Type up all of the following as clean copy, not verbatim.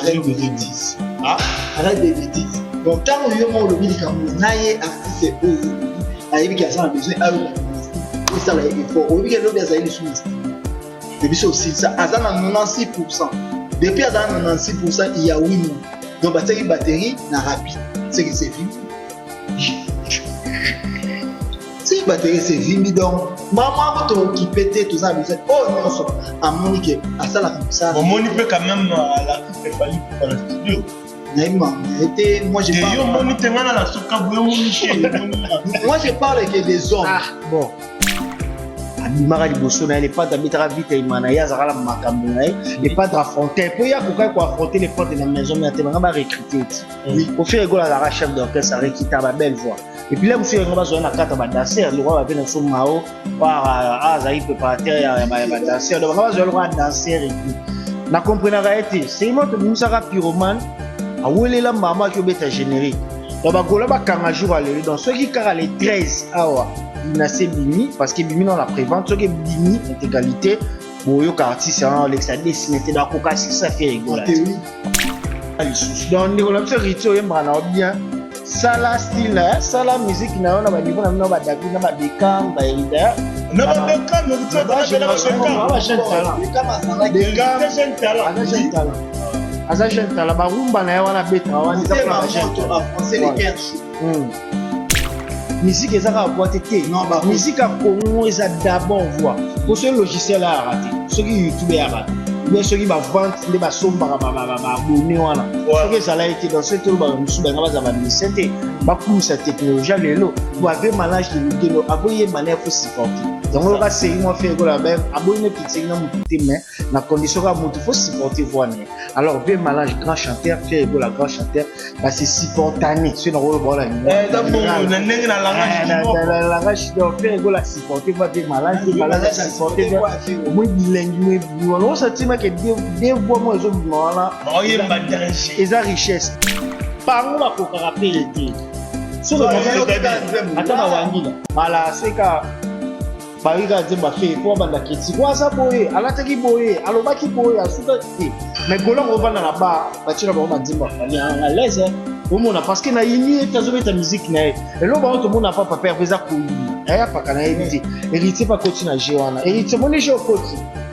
arrête des bêtises. Ah, arrête des bêtises. Donc, tant que yo mo lobi likambo naye artiste oyo ayebi ki asana besoin ayo ça là il faut oyebi ke lobi azali sous depuis aussi ça azana 96%. Depuis azana 96% il y a 8 mois. Donc batterie na rapide. C'est que c'est fini. Si batterie c'est fini donc maman to qui pète tout ça besoin oh non ça à Monique à ça là comme ça. Bon Monique peut quand même l'artiste fallait pour le studio. Moi je parle que des hommes. Ah bon. Abimara liboso na elle pas d'habitera vite imana ya zara la makambo na et pas d'affronter pour ya ko affronter les portes de la maison mais tellement va recruter. Oui, pour faire rigoler la chef d'orchestre avec ta belle voix. Et puis là vous faire ngaba zo na kata ba danser le roi va venir sur mao par azaï préparateur ya ba danser donc ngaba zo le roi danser et puis na comprendre va être c'est moi que nous sera pyromane a wele la maman qui obeta générique donc ba gola ba kanga jour aller donc ceux qui car les 13 awa il c'est bimi parce que bimi dans la prévente ceux qui bimi intégralité boyo artiste en l'extérieur dessiné dans coca ça fait rigoler donc on a fait rito yembra na bien ça la style ça la musique na on a ba niveau na ba David na ba Beckham ba Elida na ba Beckham no tu ba génération ba jeune talent Aza jeune talent ba rumba na wana beta wana ça pour la jeune français les 15 musique ezaka boîte te non ba musique à Congo eza d'abord voix pour ce logiciel là raté ceux qui YouTube ya raté bien ceux qui va vendre les ba somba ba abonné wana ceux qui ça là été dans ce tour ba musu ba ngaba za ba misete ba pousse technologie lelo pour avoir malage de vidéo aboyer manière faut supporter donc on va essayer moi faire la même aboyer petit na muté mais na condition ka mutu faut supporter voix alors bien malage grand chanteur faire la grand chanteur parce que spontané c'est dans le bon la langage donc faire la supporter va bien malage supporter moi bilingue moi on sentiment que des voix moi zo voilà et ça richesse par nous la kokara pété sur le moment attends wangila voilà c'est ka Bariga Zemba fait pour banda kiti kwa sa boye alataki boye alobaki boye asuka te mais golon on va dans la bar batira ba ma Zemba ali à l'aise au monde parce que na yini tazobeta musique na et lo ba to mona papa père veza ko aya paka na éviter héritier pas continuer à jouer wana héritier mon jeu coach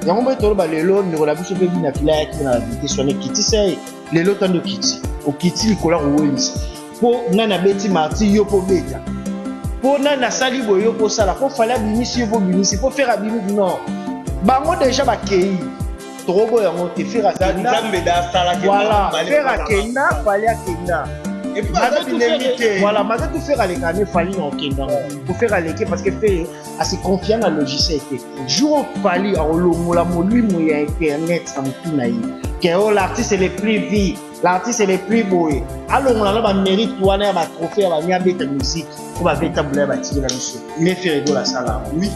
yango ba to ba lelo ni la biso be bina fila ki na vite sur les kiti c'est lelo tando kiti o kiti likola ko wenzi po nana beti marti yo po beta pour nana sali boyo pour ça là pour fallait bimisi pour bimisi pour faire abimi non bango déjà ba kei trop boyo on te faire akenda voilà faire akenda fallait akenda et puis voilà mais tout faire les canets fallait non kenda pour faire aller parce que fait assez confiant dans le logiciel était jour fallait en longola molui mo ya internet en tout naï que l'artiste est le plus vie l'artiste est le plus beau alors on a ba mérite wana ba trophée ba nya beta musique pour ba beta boule ba tirer la mission mais faire rigoler la salle oui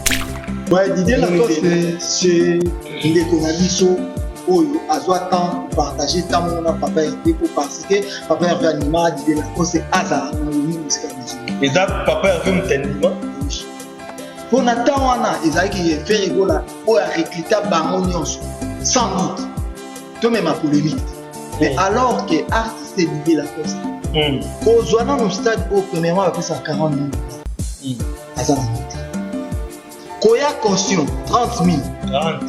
ouais Didier Lacoste c'est les conabiso oyo azwa temps pour partager temps on a papa RP pour parce que papa RP anima Didier Lacoste azar na musique musique et ça papa RP m'tenima pour Nathan wana ezali qui fait rigoler pour recruter bango nyonso sans doute to même ma polémique. Mais alors que artiste Didier Lacoste, quand on a un stade au premièrement après ça 40 000, à ça quand il y a caution 30 000, 40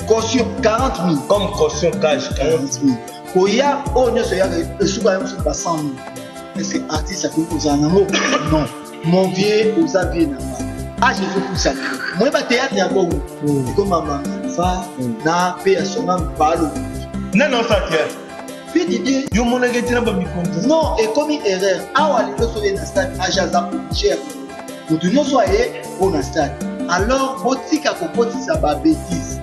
caution 40 000, comme caution cash 40 000, quand il y a on est sur le sous quand même sur 100 000, est-ce que artiste ça peut poser un amour? Non, mon vieux aux aviez n'a pas. Ah j'ai fait pour ça. Moi bah théâtre y a beaucoup, comme maman fa na paix à son âme parle. Non ça tient. Puis Didier, yo mon négati na ba mi compte. Non, et comme une erreur, awali lo so na stade ajaza obligé. Nous devons soyer au stade. Alors botika ko potisa ba bêtise.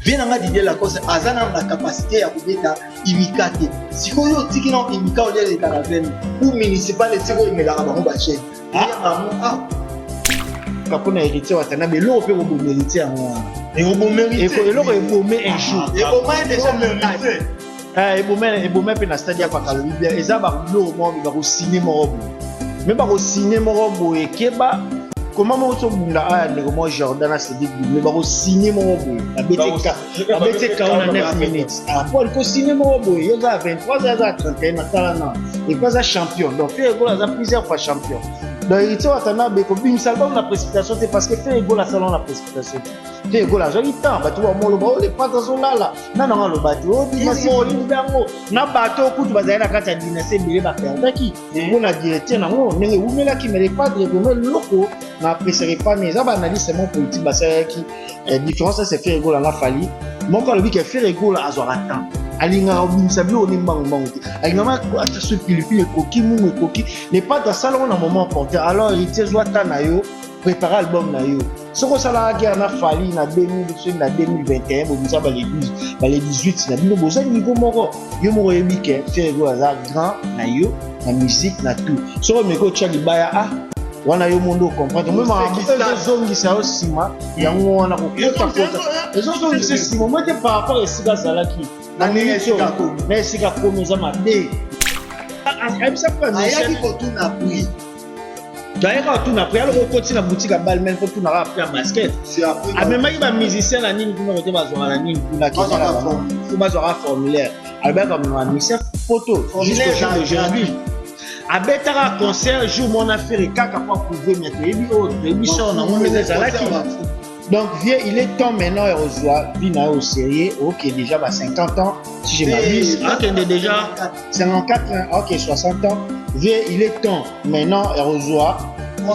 Viens na Didier Lacoste azana na capacité à kubeta imikate. Sikoyo tiki na imika o le taravene ou municipal tiko imela ba ko ba chaîne. Ah. Kapona héritier watana belo pe ko mériter en et au bon mérite et lo ko bomé un jour. Et au moins déjà mérité. Et bon pe na stade ya pa kalobi bien eza ba lo mo ba ko signer mo robo. Mais ba ko signer mo robo e keba comment moi to bunda a ndeko mo Jordan a Cédric Doumbé ba ko signer mo boy abete on a 9 minutes Paul ko signer mo boy yo za 23 za 31 na tala na et pas un champion donc fait goal za plusieurs fois champion donc il t'a atteint beko bim salbum la précipitation c'est parce que fait goal la salon la précipitation fait goal la joli temps ba tu wa mo lo ba o les patas sont là na na lo ba tu o di maso li bango na bato kutu bazali na kati ya dynastie bele ba perdaki on a directeur na ngo ndenge umela ki mais pas de loko na apprécierait pas mais ça va analyser seulement politique bah c'est qui différence c'est fait goal la fali mon quand le week fait goal à zo attend alinga obimisa bilo ni mbango te alinga ma ata so pilipili koki mu koki n'est pas dans salon na moment important alors héritier doit tana yo préparer album na yo soko sala guerre na fali na 2000 na 2021 obimisa ba les 12 ba les 18 na bino boza niveau moko yo moko yebike fait goal za grand na yo na musique na tout soko meko tcha libaya wana yo mondo comprendre même en zongisa yo sima yango wana kokota ezo zongisa sima moi te par rapport esika zalaki na esika ko na esika ko meza mabe aimsa pas ayaki kotuna prix d'ailleurs tout na prix alors okoti na boutique à balmen pour tout na après basket amemaki ba musicien na nini kuna kote bazwa na nini kuna ki bazwa formulaire albert comme un musicien photo juste aujourd'hui abetaka concert jour mon affaire kaka pas prouver mais ebi autre ebi son na mon ezalaki donc vieux il est temps maintenant et reçoit vina au sérieux OK déjà 50 ans si je m'abuse OK déjà 54 OK 60 ans vieux il est temps maintenant et reçoit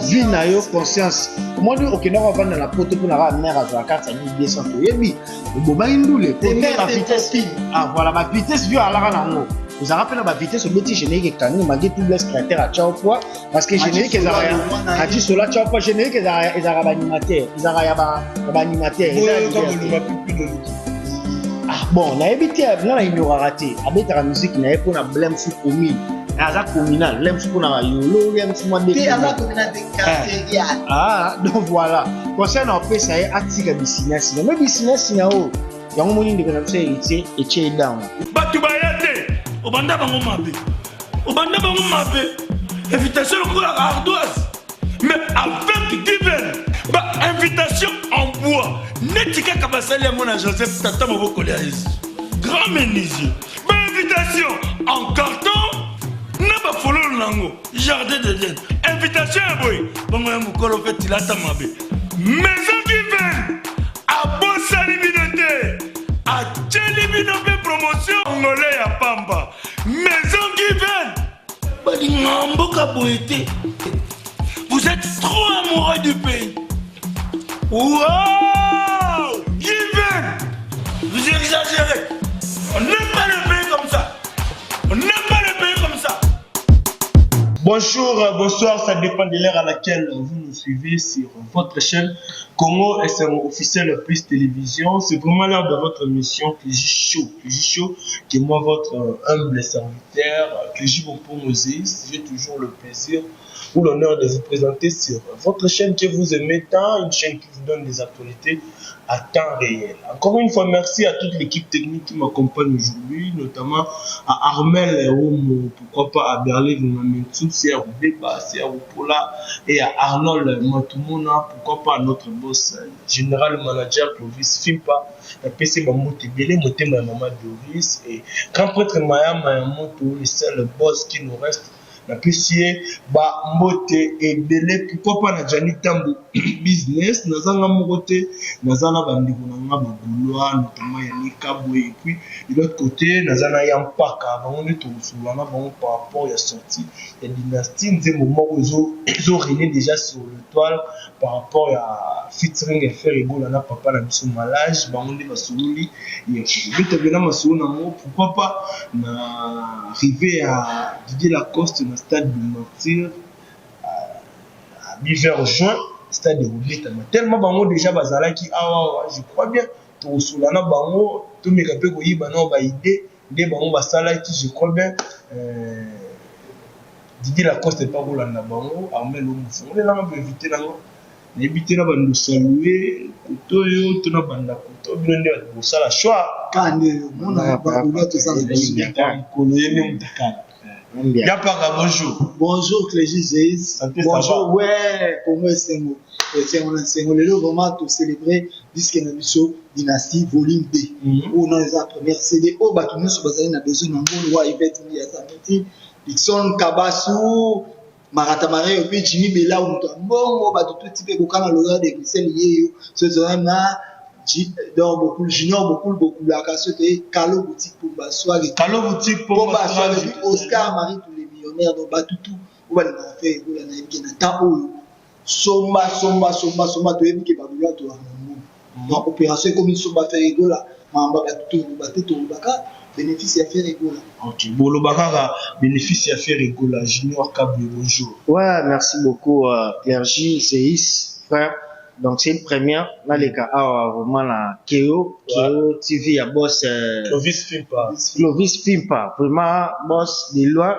vina yo conscience moi dit OK non on va dans la poto pour la mère à 4200 yebi boma indule pour la vitesse voilà ma vitesse vieux ala na ngo vous avez rappelé la vitesse au petit générique quand même malgré tout le secrétaire à ciao poids parce que générique ils a dit cela ciao poids générique ils a animateur ils a animateur bon na évité na ignorer raté avec la musique na pour na blème sous commune aza communal blème sous na yolo blème sous moi des communal de quartier donc voilà concernant on peut ça atika business mais business na o yango moni ndeko na se héritier et chez down batu bayate obanda bango mabe invitation au la ardoise mais avec divin ba invitation en bois netika kabasali ya mona Joseph tata moboko ya Jésus grand menuisier ba invitation en carton na ba fololo nango jardin d'Éden invitation ya boy bango ya mukolo fait tilata mabe maison divine a bosali binote a tcheli binote promotion ngolé ya pamba maison divine balingamboka boité vous êtes trop amoureux du pays wow divine vous exagérez on n'aime pas le pays comme ça Bonjour, bonsoir, ça dépend de l'heure à laquelle vous nous suivez sur votre chaîne Congo SM officiel plus télévision. C'est vraiment l'heure de votre émission Clégie Show, qui est moi votre humble serviteur, Clégie Bompo Moses. J'ai toujours le plaisir ou l'honneur de vous présenter sur votre chaîne que vous aimez tant, une chaîne qui vous donne des actualités à temps réel. Encore une fois, merci à toute l'équipe technique qui m'accompagne aujourd'hui, notamment à Armel Oumo, pourquoi pas à Berlin Vunamentsou, c'est à Oudeba, c'est à Oupola et à Arnold Matumona, pourquoi pas à notre boss général manager Clovis Fimpa, à PC Mamote Bele, Motema Mama Doris et grand prêtre Maya Mayamoto, le seul boss qui nous reste. La PC ba mbote et belé pourquoi pas na jani tambo business nazanga mokote nazana bandiko na ba boulot notamment ya Nikabo et puis de l'autre côté nazana ya mpaka ba on est tout souvent bon par rapport à sortie et dynastie des moments où ils ont régné déjà sur le toile par rapport à featuring et faire ego na papa na biso malage ba on est basololi et vite bien masolo na mo pourquoi pas na arriver à Didier Lacoste na stade de Martyr à mi-juin stade de Roulette tellement bango déjà bazala qui je crois bien to solana bango to mekape ko yiba na ba idée de bango basala qui je crois bien Didier Lacoste pas bolanda bango Armel Oumo on est là pour éviter là éviter là bando saluer kotoyo to na banda koto binonde ba sala choix kande mona ba to ça ko yene mtakana Yapaka, bonjour. Bonjour, Clégie Zéis. Bonjour, ouais, comment est-ce que on est là vraiment pour célébrer Disque Nabiso Dynastie Volume 2. Où on a la première CD. Oh, bah, nous sommes besoin d'un roi Yvette Ndiasameti, Dixon Kabasu, Marata Mare, et puis Jimmy Bella, où nous avons bah, tout type de boucan à l'honneur de Christelle Yéyo. Ce sera donc beaucoup junior beaucoup la casse de Calo boutique pour Bassoir Calo boutique pour Bassoir Oscar Marie tous les millionnaires donc Batutu ou va faire pour la naïque na temps somba to ebi ke babula to donc opération comme une somba faire rigola mamba Batutu Batutu baka bénéfice à faire rigola. OK bolo baka bénéfice à faire rigola Junior Kabwe bonjour. Ouais, merci beaucoup Clergy Seis frère. Donc c'est une première là les gars vraiment la Keo TV à boss Clovis Fimpa vraiment boss des lois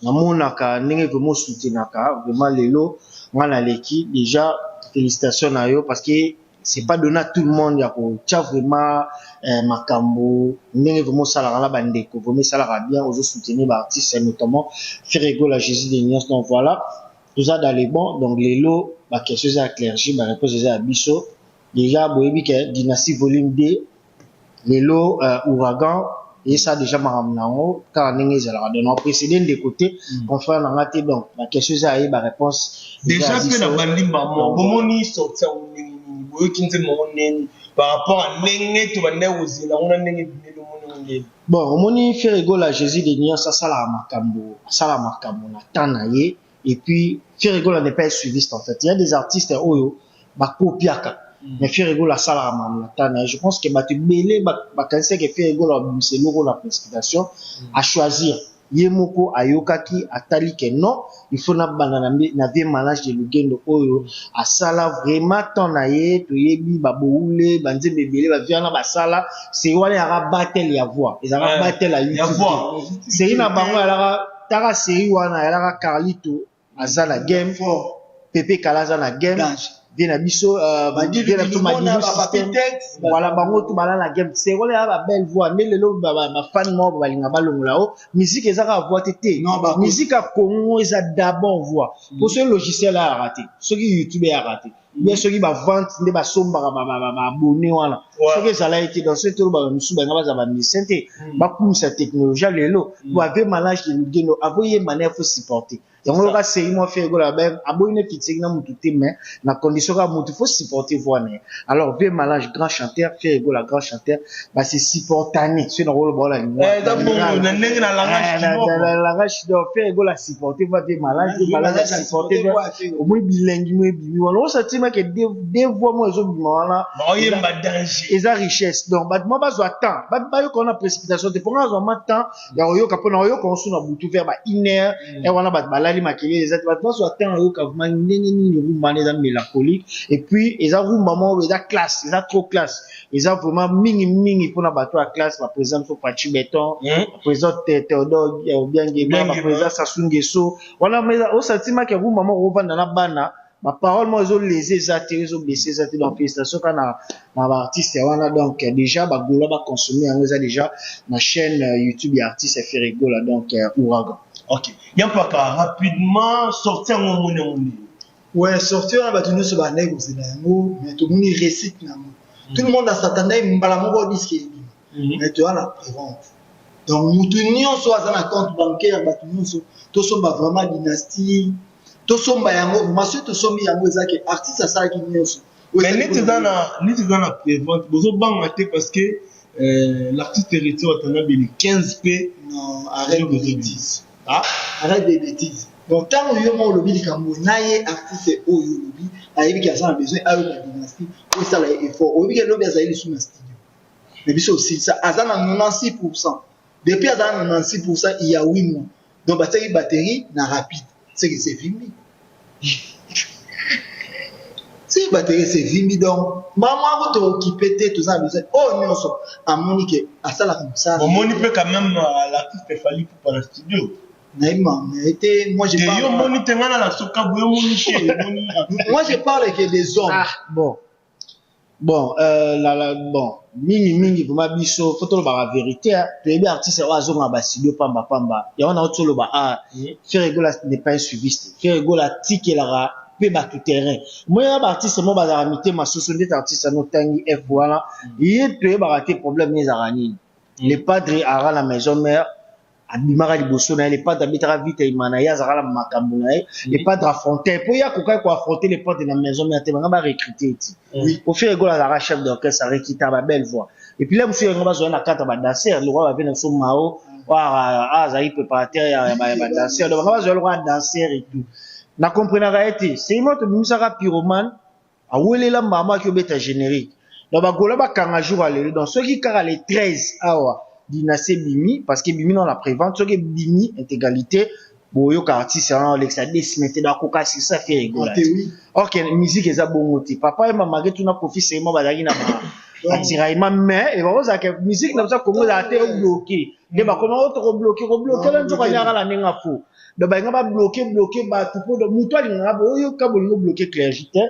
na monaka ndenge vraiment soutenaka vraiment lelo ngana leki déjà félicitations à eux parce que c'est pas donné à tout le monde ya ko tia vraiment makambo ndenge vraiment sala la bandeko vraiment sala bien aux soutenir les artistes notamment Ferrego la Jésus des Nuances donc voilà tout ça dans les bons donc les lots bah quelque chose à Clergy bah réponse à Bisso déjà boyebi que Dynastie Volume 2 les lots Ouragan et ça déjà maramnao car n'engage alors donc précédent des côtés confrère n'a raté donc bah quelque chose à bah réponse déjà fait la bandi maman bomoni sortir boyo kinze monene par rapport à nenge to bande ozila on a nenge binelo monene bon moni Ferrego la Jésus des Nuances ça sala makambo na tanaye. Et puis, Ferrego n'est pas suiviste en fait. Il y a des artistes oyo bakopiaka. Mais Ferrego la sala mamatana. Je pense que tu belé bakanse que Ferrego la c'est logo la précipitation à choisir. Yemoko ayokaki atali que non, il faut na banana na vie manage de lugendo oyo a sala vraiment tonaye to yebi baboule banze bebele ba viana ba sala c'est wale ara battle ya voix. Ils ara battle à YouTube. C'est une bango ala tara série wana ala Carlito azala game Pepe Kalaza na game bien abiso bien abiso madino système voilà bango tout bala la game c'est voilà ba belle voix ne lelo ba fan mo ba linga balongola o musique ezaka voix tété musique à Congo eza d'abord voix pour ce logiciel là raté ce qui YouTube a raté bien ceux qui va vendre ne ba somba ba abonné wana ce que ça l'a été dans ce tour ba musu ba ngaba za ba misente ba pour cette technologie lelo vous avez malage de ngeno avoyer manière faut supporter donc on va série moi faire gola ben aboyine critique na mutu te mais na condition ka mutu faut supporter voix né alors vieux malage grand chanteur faire gola grand chanteur bah c'est supportané c'est dans rôle bola d'abord na ndenge na langage do faire gola supporter va vieux malage supporter au moins bilingue moi bimi wala ça tima que des voix moi zo bima wala oyemba danger et ça richesse donc bah moi ba zo temps ba yo qu'on a précipitation de pour un temps ya yo kapona yo qu'on sou na butu vers ba iner et wana ba ali makili les vêtements soit temps yo kavuma nini rumane dans mélancolique et puis ils ont maman ils ont classe ils ont trop classe ils ont vraiment mingi pour na bateau à classe par exemple sur Pachi Béton par exemple Théodore bien par exemple Sassou Nguesso voilà mais au sentiment que vous maman revendre dans la bana ma parole moi ils ont lésé ils ont blessé ça dans félicitations quand na artiste wana donc déjà ba gola ba consommer on a déjà ma chaîne YouTube et artiste Ferrego là donc Ouragan. OK. Il y a pas qu'à rapidement sortir mon monnaie. Ouais, sortir on va tenir ce banek c'est là mais tout le monde récite là. Tout le monde a s'attendait mbala moko disque mais tu as la prévente. Donc nous tenions soit dans un compte bancaire ba tunions to somba vraiment dynastie to somba yango monsieur to sombi yango ezaki artiste ça qui nyonso. Mais ni dans la prévente bozo bangaté parce que l'artiste héritier atteint le 15p non arrête de bêtises. Arrête des bêtises. Donc, tant que yo lobby du Cameroun, naie artiste au lobby, aïe qui a besoin à la dynastie, pour ça là effort. Au lieu de lobby à sous studio. Mais bien aussi ça, azana 96%. Depuis azana 96%, il y a 8 mois. Donc batterie na rapide, c'est que c'est fini. Si batterie c'est fini donc maman vous t'occuper tout ça besoin. Oh non ça, à Monique à ça la comme ça. Bon Monique peut quand même l'artiste fallu pour le studio. Naïma, mais moi je parle. Moi je parle que des hommes. Ah, bon. Bon, bon, mingi, vraiment, biso, faut tout la vérité, hein. Tu es bien artiste, oiseau, on va studio, pamba. Et on a autre chose, faire rigoler n'est pas un suiviste. Faire rigoler, tique, la peut battre tout terrain. Moi, un artiste, moi, bah, amité, ma société artiste, à notre tangi, F, voilà. Il peut barater problème, les araignées. Les padres, à la maison mère, abimara liboso na les padres habitera vite imana ya zara la makambo na les padres affronter pour ya koka ko affronter les portes de la maison mais te ba recruter ti oui pour faire gola la chef d'orchestre recruter ba belle voix et puis là monsieur ngaba zo na kata ba danser le roi va venir sur mao wa azai préparateur ya ba danser donc ngaba zo le roi danser et tout na comprendre ga été c'est moi to bimisaka pyromane a welela mama ki obeta générique donc ba gola ba kanga jour aller donc ceux qui kara les 13 awa Dynastie Bimi, parce que Bimi dans la prévente, ce qui est Bimi, intégralité, bon, yo artiste, l'exadé, se mettait dans coca, c'est ça fait rigoler. Ok, musique est à bon motif. Papa et maman, tout n'a profité, c'est moi, badagi na ma, atiraillement, mais, et voilà, que musique, n'a pas comment la terre bloquée. Et bah, comment autre bloqué, là, tu vas y aller à la nenga fou. Donc, bah, il va bloquer, bah, tout pour, donc, moutoir, il va bloquer clergité.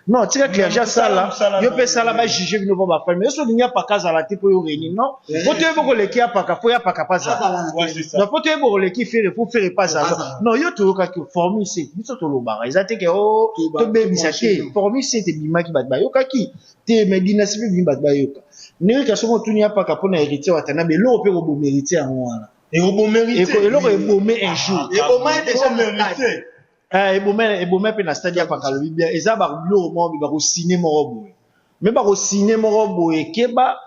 Non, tu sais que clergé ça là, yo peut ça là, va juger, nous va faire. Mais ce n'y a pas qu'à la tête pour y réunir, non? Faut te voir le qui a pas qu'à, faut y a pas qu'à pas ça. Donc, faut te voir le qui fait, faut faire pas ça. Non, yo tu vois que formule c'est, tu sais, tu le barre. Ils attaquent, oh, tu baby ça, formule c'est des bima qui bat ba yo kaki. Te me dynastie bima bat ba yo. N'est que souvent tu n'y a pas qu'à pour hériter watana, mais l'eau peut vous mériter en moi là. Et vous méritez. Et l'eau est bombé un jour. Et au moins déjà mérité. Ebomé pe na stade ya pakalobi bien eza ba bilo mo ba ko signer mo robo mais ba ko signer mo robo e keba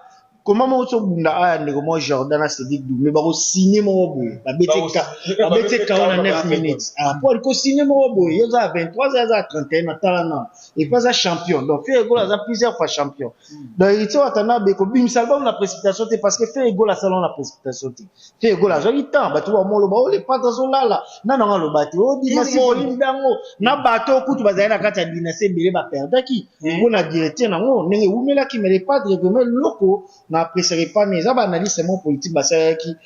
comment mo so bunda aya ndeko mo Jordan a se dit mais ba ko signer mo robo ba bete 49 minutes pour ko signer mo robo yo za 23 za 31 na talana et pas un champion donc fait goal za plusieurs fois champion donc il tient atana be ko bim salba na précipitation parce que fait goal à salon la précipitation fait goal za temps ba tu ba mo lo ba le pas dans là na na lo ba o di masi bolim dango na bato kutu bazali na kati ya Dynastie bele ba perdre qui ngo na directeur na ngo ndenge umela ki mais pas de vraiment loko na apprécierait pas mais ça ba analyse mon politique ba ça qui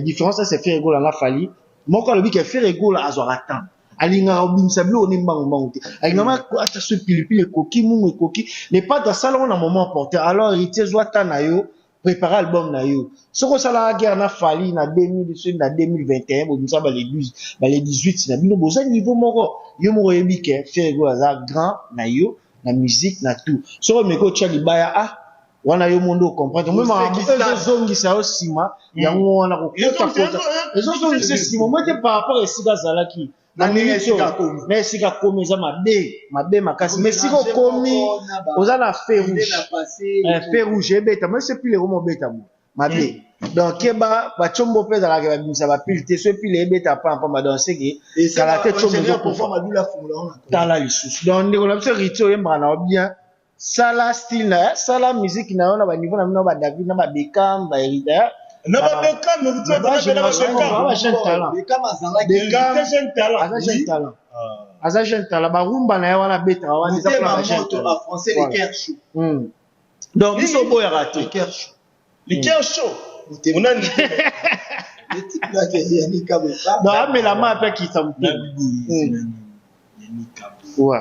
différence c'est fait goal la fali moko lobi ke fait goal azora temps alinga obimsablo oni mbango te alinga ata se pilipili koki mungu koki les pas dans salon na moment porter alors héritier zwata na yo préparer album na yo soko sala guerre na fali na 2018 na 2021 bobimsa ba les 12 ba les 18 na bino boza niveau moko yo moko yebi ke faire go za grand na yo na musique na tout soko meko tchali baya wana yo mondo comprendre moi ma zongi sa osima yango wana ko kota ezo zongi se sima moi te par rapport à sika zalaki na mais sika komi za mabe makasi mais sika komi oza na feu rouge beta moi c'est plus le romo beta mabe donc keba ba chombo peza la ke ba ba pilte so pile beta pa pa danser ke kala te chombo ko fa madula fungula tala lisusu donc ndeko na biso rito yemba na bien sala style na sala musique na ba niveau na ba David na ba Beckham ba Herida na ba Beckham mais vous avez jeune talent Beckham jeune talent aza jeune talent ba rumba na wana beta wana za pour jeune talent français les cœurs chauds donc biso boya raté les cœurs chauds on a le type là qui est Yanika Boka non mais la main qui ça me ouais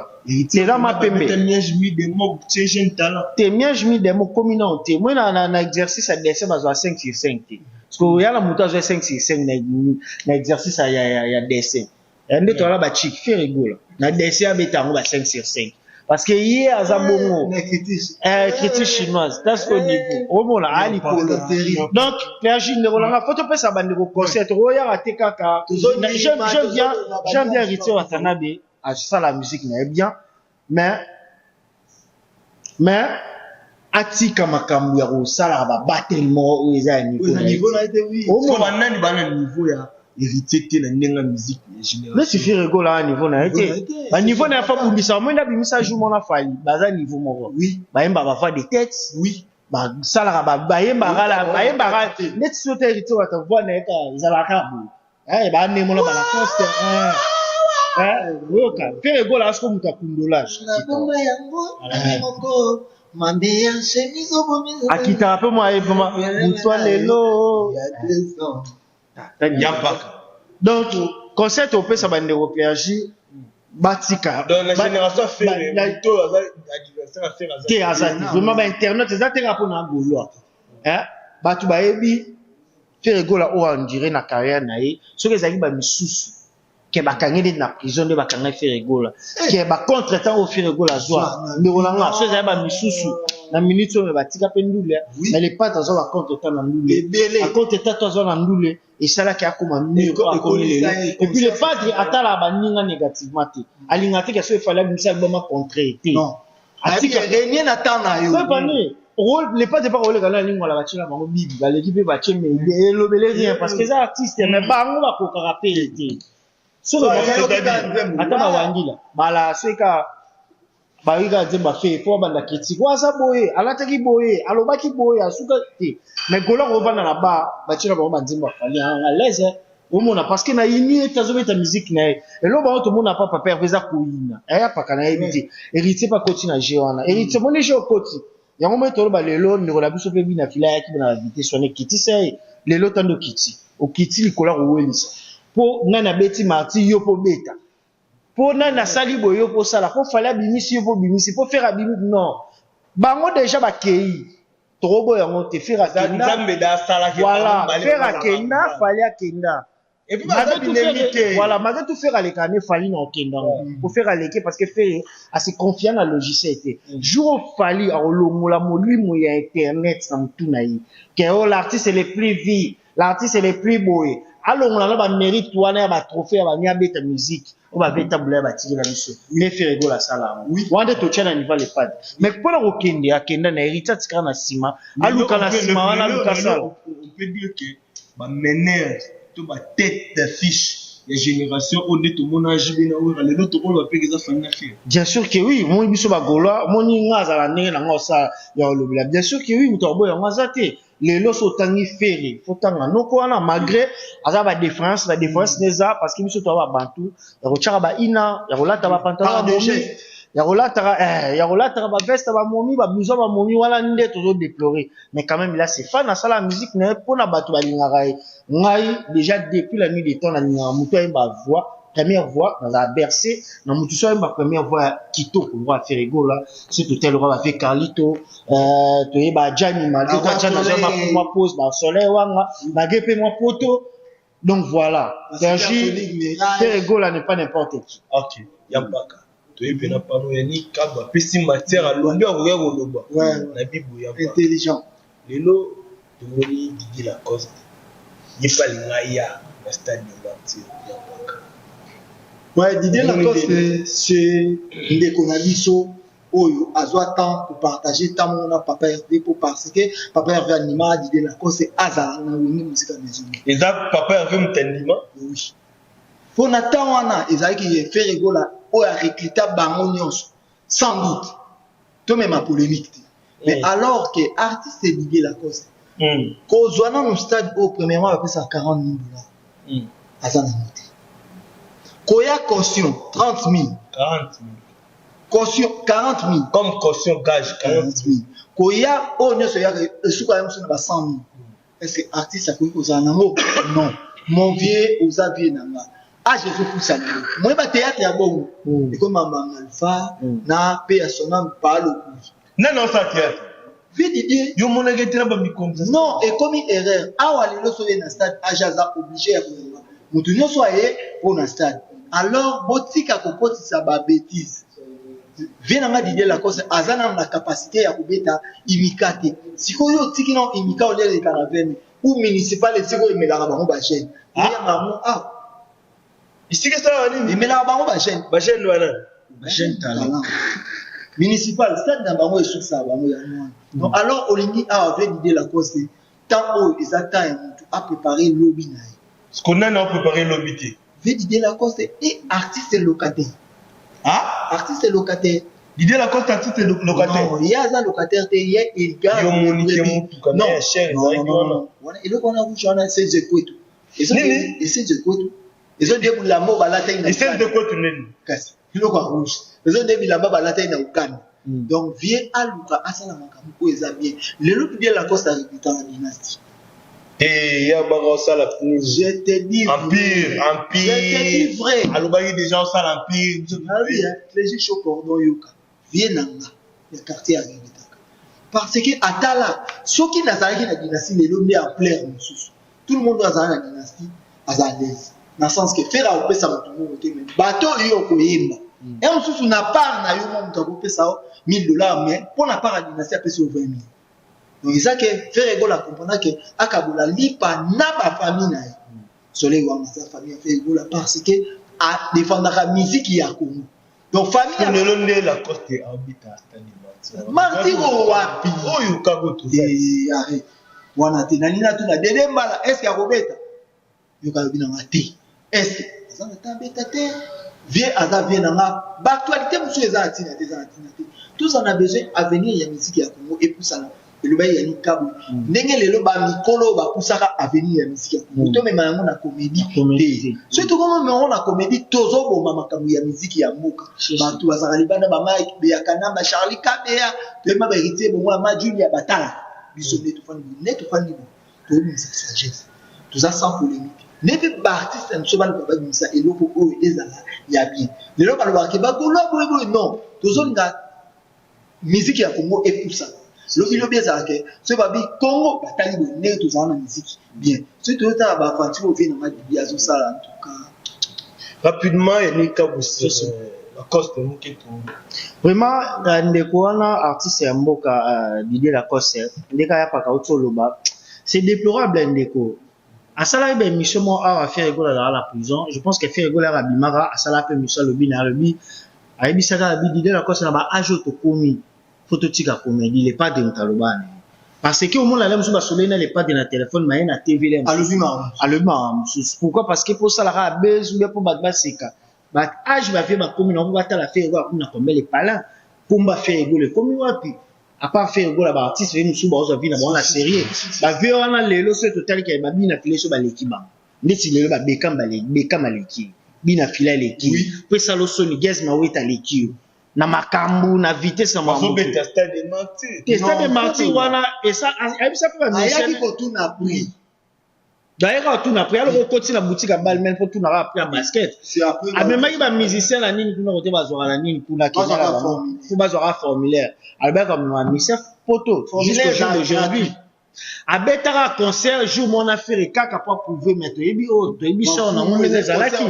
c'est là ma pembe t'es bien mis des mots c'est jeune talent t'es bien mis des mots communauté moi na exercice à dessin bazo 5 sur 5 parce que y a la montage 5 sur 5 na exercice ya dessin et nde to la ba chic fait rigolo na dessin à betango ba 5 sur 5 parce que hier à Zabongo critique chinoise that's au niveau au bon là ali polo donc clergé ne volanga photo pesa bande ko concert roya raté kaka j'aime bien rituel watanabe à ça la musique n'est bien mais atika makambu ya ko sala ba battement ou eza niveau là était oui au moins nani bana niveau ya hérité te na ndenga musique général mais suffit rigolo à niveau na été ba niveau na fa bubisa moi na bimisa jour mon fali baza niveau moko oui ba yemba ba fa des têtes oui ba sala ba yemba net sur territoire wa ta voix na ka zalaka bu ba ne mo na ba la coste woka fait rigolo à ce que muta kundolage bomba yango moko mande ya chemizo bomizo akita peu moi vraiment mutwa lelo il y a 2 ans donc concert au pesa bande clergé batika dans la génération faire plutôt adversaire à faire te azati vraiment ba internet ezate rapport na golo hein batu ba yebi faire gola o on dirait na carrière na ye soki ezaki ba misusu ke bakangeli na prison de bakanga faire gola ke ba contre temps au faire gola zwa ndikola nga so ezali ba misusu na minute o batika pe ndule mais les pas dans ba contre temps na ndule a contre temps to na ndule et ça là qui a comme mieux et puis le padre atala baninga négativement te alingate que so fallait misa bama contrer te non atika rien atana yo pas bani rôle les pas de pas rôle kana lingwa la batila bango bibi ba l'équipe ba cheme elobele rien parce que ça artiste mais bango ba ko rappeler te so ataba wangila bala seka bawiga zemba fait pour banda critique waza boye alataki boye alobaki boye asuka te mais gola ko bana na ba batila bango banzimba fali à l'aise omona parce que na yini tazobeta musique na et lo ba to mona papa père veza kuina aya paka na yebiti héritier pa koti na jewana héritier moni jo koti yango mo to ba lelo ndiko la biso pe bina fila yaki na vité sonné kiti sai lelo tando kiti o kiti likola ko welisa po nana beti marti yo po beta po nana sali boyo po sala po fala bimisi yo po bimisi po faire abimi non bango déjà ba kei trobo yango te faire akenda voilà faire akenda fali akenda et puis voilà malgré tout faire les canets fali na okenda pour faire aleke parce que faire assez confiant dans logiciel était jour fali a longola molimo ya internet na mtu na yi que l'artiste est le plus vie l'artiste est le plus beau alors on a ba mérite wana ba trophée ba nya beta musique on va beta bula ba tiki na biso mais faire go la sala oui wande to tchana niveau les pas mais pour la okende akenda na héritage tika na sima aluka na sima wana aluka sala on peut dire que ba mener to ba tête d'affiche les générations on est tout mon âge bina ou les autres on va payer ça famille faire bien sûr que oui mon biso ba gola mon ngaza la nene na ngosa ya olobela bien sûr que oui mutobo ya ngazate les lots autangi ferré faut tanga noko wana malgré aza ba différence neza parce que biso to ba bantu ya kochaka ba ina ya kolata ba pantalon ya kolata ba veste ba momi ba blouson ba momi wala nde toujours déplorer mais quand même là c'est fan na sala musique na pona batu ba lingara ngai déjà depuis la nuit des temps na ninga muto ba voix première voix dans la bercé na mutu so ba première voix kito ko va faire ego là c'est tout tel va avec Carlito to yeba Jani malgré que Jani na ma pose ba soleil wanga ba gepe moi poto donc voilà Sergi faire ego là n'est pas n'importe qui OK yambaka to yeba na pano ya ni kaba pesi matière à l'ombi ko ya koloba na bibu ya intelligent lelo to moni Didier Lacoste yepa lingaya na stade de Martyr yambaka. Ouais, Didier Lacoste, c'est ndeko na biso oyo azwa temps pour partager temps on a papa RD pour parce que papa RD anima Didier Lacoste azala na wini musique à maison. Et ça papa RD mutendima? Oui. Pour na temps wana ezaki ki faire rigola oyo recruter bango nyonso sans doute. To même ma polémique. Mais alors que artiste Didier Lacoste ko zwana no stade au premièrement après ça $40,000. Azana muté. Koya caution 30 000. 40 000. Caution 40 000. Comme caution gage 40 000. Koya on ne se ya sous quand même sur 100 000. Est-ce que artiste a aux anamo? Non. Mon vieux aux aviez nanga. Ah Jésus pour ça. Moi ba théâtre ya bon. Et comme maman Alpha na pe ya sonam parle. Non ça théâtre. Vie Didier. Yo mon ngetina ba mi comme ça. Non, et comme erreur. Ah wali lo so na stade ajaza obligé à mutu nyonso aye pour na stade. Alors botika kokotisa ba bêtise viens nga Didier Lacoste azana na capacité ya kubeta imikate sikoyo tiki na imika o lele caravane ou municipal siko imelaka bango ba chaîne ya mamu ici que ça nini imelaka bango ba chaîne wana ba chaîne talent municipal stade na bango esusa bango ya mwana donc alors olingi avec Didier Lacoste tant ils attendent à préparer lobby na ce qu'on a préparé lobby. Didier Lacoste est artiste locataire. Ah? Artiste locataire. Didier Lacoste artiste locataire. Non, il y a un locataire, il gagne. Non, cher, non. Et le qu'on a vu, j'en ai essayé de quoi tout. Essayé de quoi tout. Ils ont dit que la mort va l'atteindre. Essayé de quoi tout, Nen? Casse. Il est quoi rouge. Ils ont dit que la mort va l'atteindre au Cannes. Donc, viens à Luka, à Salamaka, où ils ont bien. Le look Didier Lacoste a réputé dans la dynastie. Et il y a ça la plus. Je te dis Empire. Je te dis vrai. Alors, il y a des gens ça l'empire. Les gens chaud cordon yoka. Viens le quartier à Gibitaka. Parce que atala, ceux qui n'azalaki na dynastie les lomé en plein mususu. Tout le monde doit avoir la dynastie à l'aise. Dans le sens que faire à opé ça tout le monde mais bateau yo koyemba. Et mususu na part na yo mo mutako pesa $1000 mais pour la part à dynastie à pesa 20 000. Donc, ça que faire égale à comprendre que Akabola lipa n'a pas famille na. Soleil ou sa famille fait égale parce que à défendre la musique qui a Congo. Donc famille a le la coste habite à Stani Martin wapi. Oh you kago tout ça. Arrête. Wana te nalina tu na dede mbala est-ce qu'il y a robeta? Yo ka bina mati. Est-ce que ça na tabeta te? Viens à vie na ba actualité monsieur ezati na te. Tous on a besoin à venir ya musique ya Congo et pour ça le bail ya nikabu ndenge lelo ba mikolo ba kusaka avenir ya musique ya Congo to mema yango na comédie surtout comme on na comédie tozo boma makambo ya musique ya mboka bantu bazaka libanda ba Mike be ya Kanamba Charlie Kabea pe ma ba héritier bon ma Julia Batala biso neto fandi bon to une sagesse tout ça sans polémique ne peut pas artiste ne soba ba bimisa eloko o ezala ya bien lelo ba lo ke ba ko lo non tozo nga musique ya Congo et pour ça le bien ça que ce babi Congo batali bonne tous en musique bien ce tout ça va partir au final de biazo ça en tout cas rapidement il y a Kabousi la coste muketo vraiment ndeko wana artiste ya mboka Didier Lacoste ndeka ya paka otoloba c'est déplorable ndeko asala ba mission mo a faire égale dans la prison je pense que faire égale à Bimara asala pe mission le bina le bi ayebisaka Didier Lacoste na ba ajoto komi phototika comédie les pas de Mutalobane parce que au monde là monsieur basolena les pas de na téléphone mais na TV là allemand pourquoi parce que pour ça la base ou bien pour baseka ba âge va faire ba commune on va ta la faire na combien les palais pour ba faire égole comme wapi à part faire égole ba artiste nous sous ba oza na bon la série ba vieux on a lelo ce total qui ba bina filer sur ba l'équipe ndeti lelo ba bekam leki bina filer l'équipe pour ça lo soni gaz ma weta l'équipe na makambu na vitesse na mambo testa de marti wana et ça ça peut ba ayaki ko tout na prix d'ailleurs tout na prix alors ko tina boutique à balle même pour tout na après en basket a même ba musicien la nini kuna côté bazora la nini kuna kizala pour bazora formulaire albert comme un misef photo jusqu'au jour d'aujourd'hui a betara concert jour mon affaire kaka pour prouver mettre ebi o to ebi ça na mon les alaki.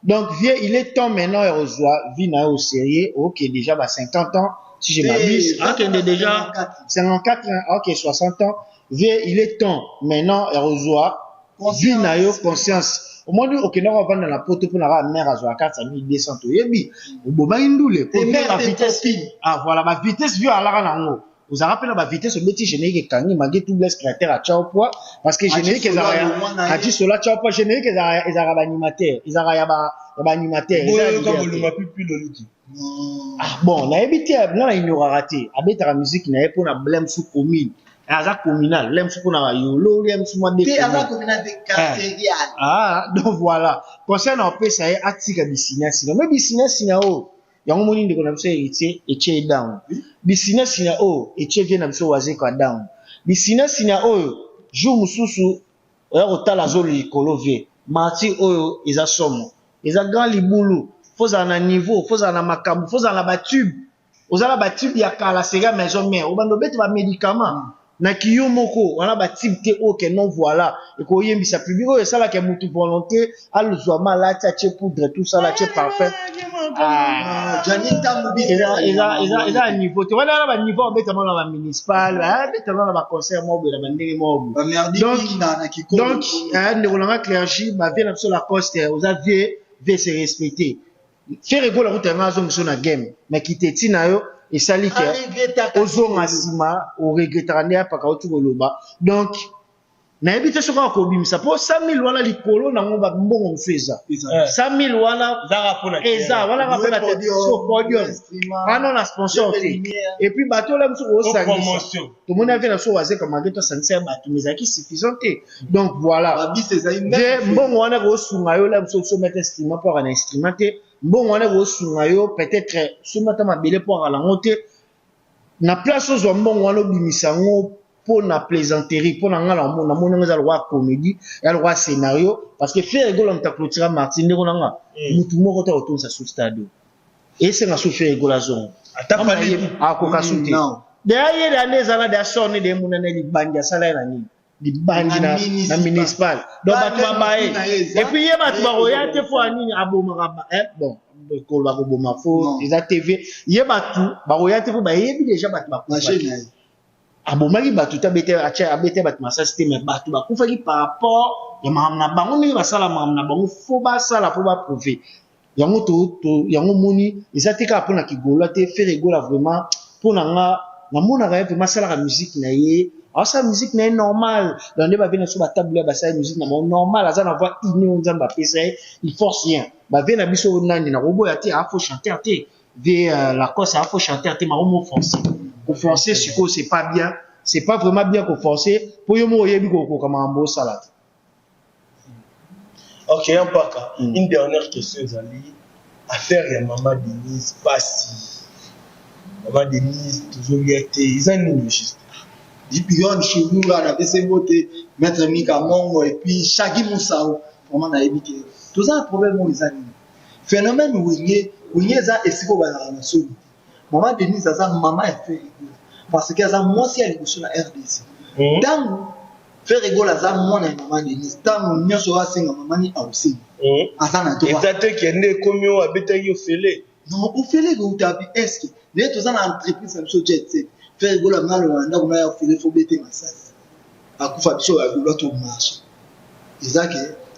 Donc, vieux, il est temps maintenant, il reçoit, vina au sérieux, ok, déjà, 50 ans, si je m'abuse, ok, déjà, 54, ok, 60 ans, vieux, il est temps, maintenant, il reçoit, vina au conscience. Au moins, ok, nous, on va dans la pote pour la mère à 4200, yebi, au boba indoule, pour la vitesse, voilà, ma vitesse, vieux, à la rango. Vous avez rappelé la vitesse au métier générique Kani malgré tout blesse caractère à Tchaopoa parce que générique ils a dit cela Tchaopoa générique ils a animateur ils a animateur bon on a évité là il y aura raté avec la musique n'a pas na blème sous commune à communal l'aime sous na yolo l'aime sous moi des communal de quartier donc voilà concernant on peut ça est atika business mais business sinao yango moni ndeko na biso héritier eche down business na o eche vient na biso waze kwa down business na o jour mususu oya kotala zolo likolo vie marti oyo eza somo eza grand libulu foza na niveau foza na makambu foza na batube ozala batube ya kala sega maison mère obando bete ba médicament na kiyo moko wana batube te o ke non voilà e ko yembisa public oyo sala ke mutu volonté aluzwa malati a che poudre tout ça la che parfait eza niveau te wana ba niveau obeta mona ba municipal obeta mona ba conseil mo bela bandenge mo donc ndeko na clergy ba vient sur la coste aux aviez veut se respecter faire égole la route na zo mso na game mais kiteti na yo et sali ke ozonga sima o regrettera ne pa ka otu koloba donc na ebite soka ko bimisa po 100000 wana likolo na ngomba mbongo mfeza 100000 wana eza wana rapona te so podium ana na sponsor te et puis bato la mso o sangisa tout monde avait na so waze comme mageto sanse bato mezaki suffisant te donc voilà mbongo wana ko sunga yo la mso so mettre instrument pour un instrument te mbongo wana ko sunga yo peut-être so mata mabele pour ala ngote na place ozo mbongo wana bimisa ngo pour la plaisanterie, pour la loi comédie, la loi scénario, parce que faire rigolo, on t'a clôturé Martin, nous avons tout le monde autour de ça sous stade. Et c'est la souffle rigolo à zone. Attends, pas les. Ah, coca sauté. Derrière l'année, ça a des sonnes de mon année, bandia, ça là, di bandi na municipal. Donc, tu vas bailler. Et puis, il y a tu vas regarder, il faut aller à Bomara, bon. Ko ba ko boma fo eza TV ye batu ba royate fo ba yebi déjà batu ba machine abomaki batu tabete acha abete batu masa système batu ba kufaki par rapport ya mamna bango ni ba sala mamna bango fo ba sala fo ba prouver yango to yango moni eza tika pona kigolo te faire gola vraiment pona nga na mona ga vraiment sala la musique na ye asa musique na normal dans des ba vient sur ba table ba sala musique na normal aza na voix inné on zamba pesa il force rien ba vient na biso nani na robo ya te a faut chanter te la cause a faut chanter te maromo forcer pour forcer siko c'est pas bien c'est pas vraiment bien qu'on forcer pour yo mo yebi ko kama mbo salade. OK, un paka. Une dernière question Zali. Affaire ya maman Denise Passi. Maman Denise toujours gâté, ils ont une juste. Dipion chez nous là, on a fait voter maître Mika Mongo et puis Shagi Moussao, comment on a évité. Tout ça, un problème où les animaux. Phénomène où il y a ça et c'est quoi la nation. Maman Denise, ça, maman est fait parce qu'elle a moi si elle est sur la RDC. Dans faire rigolo à ça, moi, maman Denise, dans nous sera c'est maman ni aussi. À ça, na toi. Exactement, qui est né comme yo habité au Félé. Non, au Félé, vous avez est-ce que les tout ça l'entreprise, ça me jet set. Faire rigolo à mal, on a fait faut bêter massage. À coup faire sur la boulot tout marche. C'est ça que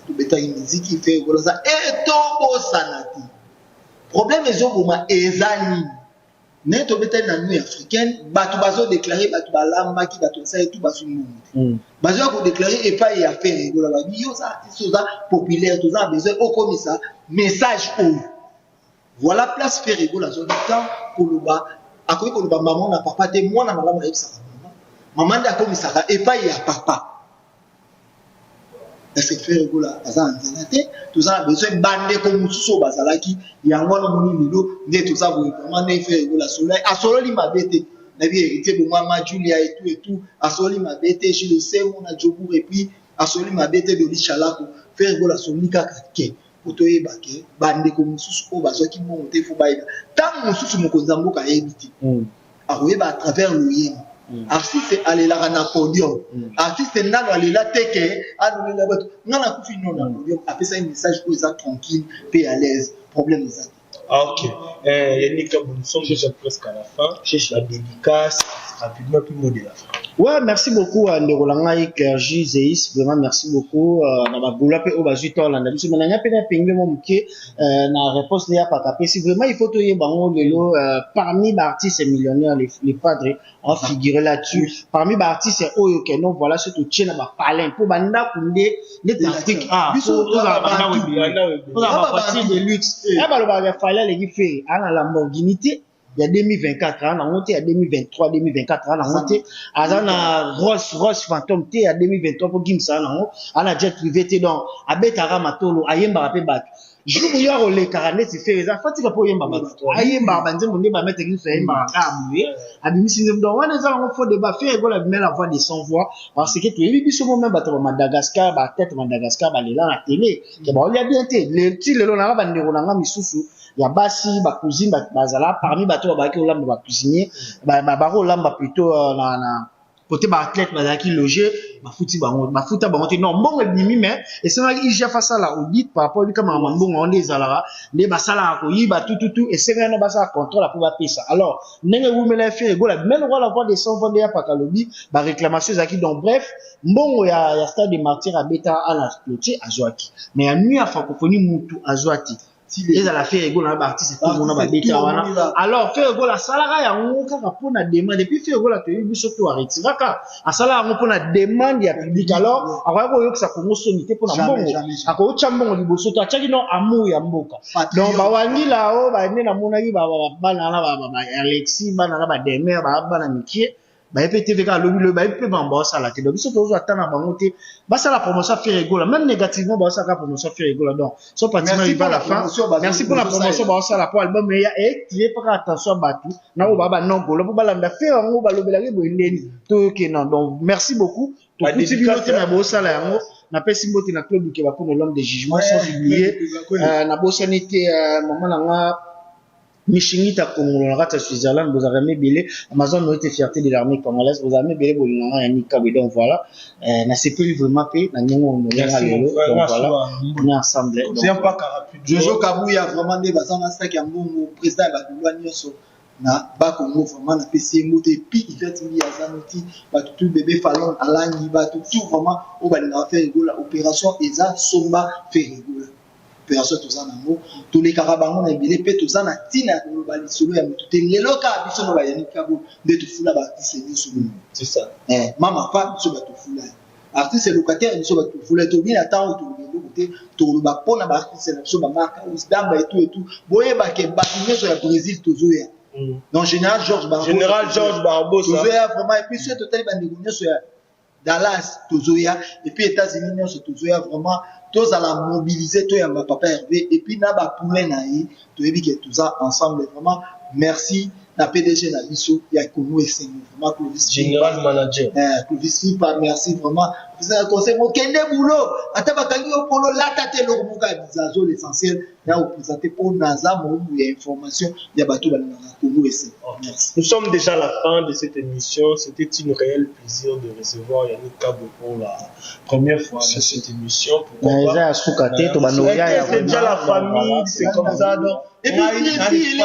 tout bêta une musique qui fait rigolo ça et tombo sanati. Problème est au moment ezani. Né to bêta na nuit africaine, batu bazo déclarer batu balamba qui batu ça et tout basu monde. Bazo ko déclarer et pas y a faire rigolo la vie ça ça populaire tout ça besoin au comme ça message haut. Voilà place faire rigolo la zone temps pour le bas. À quoi que le maman n'a papa te moi na maman avec ça maman da comme ça et pas y a papa est-ce que faire rigolo azan zanate tout ça besoin bande comme sous bazalaki yango na moni lilo ne tout ça vous comment ne faire rigolo soleil a solo li mabete na vie hérité de maman Julia et tout a solo li mabete je le sais mon a jobu et puis a solo li mabete de lichalako faire rigolo soleil kaka otoye bake bande ko mususu ko bazaki monte fo baïda tant mususu mokonza mboka yebiti akoyeba à travers le yen artiste alela na podium artiste nalo alela teke alela bato ngana kufi non na podium apesa un message pour ça tranquille paix à l'aise problème ça. OK Yannick, nous sommes déjà presque à la fin. La dédicace rapidement tout le monde est là. Ouais, merci beaucoup à Ndorolanga et Clergy Zeis. Vraiment, merci beaucoup. Na bagula pe obazuto Hollande. Biso mananya pe na pengwe mo muke na réponse ya pakapé. Si vraiment il faut toyer bango lelo parmi les artistes et millionnaires les padres ont figuré là-dessus. Parmi les artistes oyo ke non voilà surtout tchena ba palin pour banda kunde les Afrique biso to za banda webi. Pour la partie de luxe. Eh ba lo ba fallait les faire à la Lamborghini. Il y a 2024 ans, on était à 2023, 2024 ans, on était à Rolls Phantom, il y a 2023 pour Gimsa, on a jet privé, donc à Betara Matolo, à Yemba Bac. Je vous y a les carnets, c'est fait, ça fatigue pour Yemba Bac. À Yemba, on dit, mettre une sur Yemba, à Bimissi, donc on est en faux débat, faire la voix des sans voix, parce que tu es vu ce moment, Madagascar, tête Madagascar, les là, la télé, on y a bien été, les petits, les longs, les longs, misusu. Il y a basi ba cuisine bazala parmi bato ba ki olamba ba cuisinier ba baro olamba plutôt na côté ba athlète bazala ki loger ba futi bango ba futa bango te non mbongo bimi mais et c'est là il j'ai fait ça là audit par rapport à comment mbongo on les alara les basala ko yiba tout et c'est là ba ça contrôle pour ba pesa alors ndenge vous me la faire go la même rôle avoir des 100 vendre ya pakalobi ba réclamation zaki donc bref mbongo ya stade de martyr à beta à la clôture azwaki mais ya nuit à francophonie mutu azwati les à la faire ego na ba artiste tout monde ba beta wana alors faire ego la salaga ya ngoka ka pona demande depuis faire ego la to biso to arrêter kaka a salaga ngo pona demande ya public alors akwa ko yokisa ko ngosomité pona mbongo ako chambongo liboso to achaki no amour ya mboka donc ba wangila o ba ne na mona ki ba bana na ba Alexis bana na ba Demer ba bana mikie bah PTV ka lobby le bah peut bamba ça la te donc biso tozo attendre bango te bah ça la promotion fait rigola même négativement bah ça la promotion fait rigola donc so pratiquement il va à la fin merci pour la promotion bah ça la pour album mais et tu es pas attention batu na o baba non golo pour balanda faire ngo ba lobela ke boendeni to ke non donc merci beaucoup to kuti binote na bo ça la yango na pesi mbote na club ke ba pour l'homme de jugement sans oublier na bo sanité maman nga Michingita Congo, la rate Switzerland, vous avez mis Bélé, Amazon nous était fierté de l'armée congolaise, vous avez mis Bélé, vous l'avez mis Kabe, donc voilà, n'a c'est plus vraiment payé, n'a n'y a donc voilà, on est ensemble. C'est un pas carapide. Jojo Kabouya, vraiment, des basans, ça qui a mon président, il va nous loigner sur na ba Congo, vraiment, na PC, mote, puis il fait une yazanoti, bah tout bébé fallon, à l'année, bah tout vraiment, on va faire rigola, opération, Eza, Somba, fait rigola. Opération tous en amour tous les carabango na bilé pe tous en atina ko bali solo ya mutu te lelo ka biso no bayani kabo de tout fula ba tiseni solo c'est ça mama pa biso ba tout fula artiste locataire biso ba tout fula to bien attend to le côté to ba pona ba artiste na biso ba marka usdamba et tout boye ba ke ba nyeso ya Brésil tozoya donc général Georges Barbosa tozoya vraiment et puis ce total ba nyeso ya Dallas tozoya et puis États-Unis nyeso tozoya vraiment tous à la mobiliser, toi et ma papa Hervé, et puis n'a pas poulet naï, tu es dit que tout ça ensemble, vraiment, merci, la PDG na biso, il y a Konou et Seigneur, vraiment, Clovis. Général manager. Clovis Fipa, merci vraiment. Vous avez un conseil, mon kende boulot, attends, ma kangi au polo, la tate le remuka, bisazo, l'essentiel, là, vous présentez pour Naza, mon il y a information, il y a bateau, Konou et Seigneur. Merci. Nous sommes déjà à la fin de cette émission. C'était un réel plaisir de recevoir Yannick Kabo pour la première fois dans cette émission. C'est déjà la famille, c'est comme ça. Et puis, les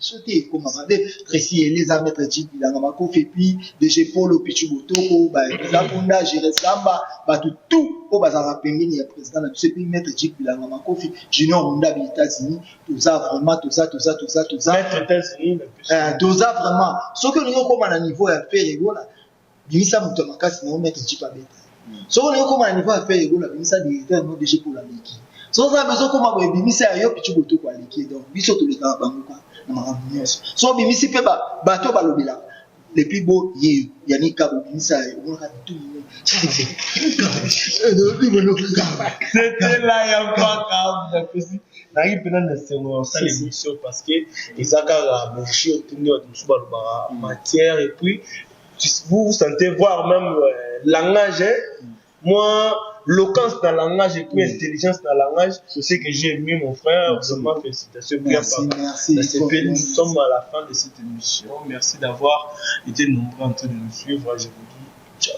sauter comme avait précis les a mettre type il a ma fait puis de chez Polo Pichuboto ba la fonda gérer samba ba tout au bazar pembeni ya président na ce pays mettre type il a ma fait junior munda aux États-Unis tout ça vraiment tout ça mettre États-Unis tout ça vraiment ce que nous comme à niveau à faire rigola bimisa muto makasi na mettre type à bête ce que nous comme à niveau à faire rigola bimisa directeur non de chez Polo Leki so ça besoin comme à bimisa yo Pichuboto kwa Leki donc biso to le ka banguka so bimisi pe bato balobela les plus beaux Yannick Kabo bimisa on a tout c'était là il y a pas grave n'arrive pas dans cette émission parce que Isaka a bouché au tournoi de matière et puis vous sentez voir même langage moi l'éloquence dans le langage et puis intelligence dans le langage, c'est ce que j'ai aimé mon frère. Vraiment félicitations. Merci. Nous sommes à la fin de cette émission. Merci d'avoir été nombreux en train de nous suivre. Je vous dis ciao.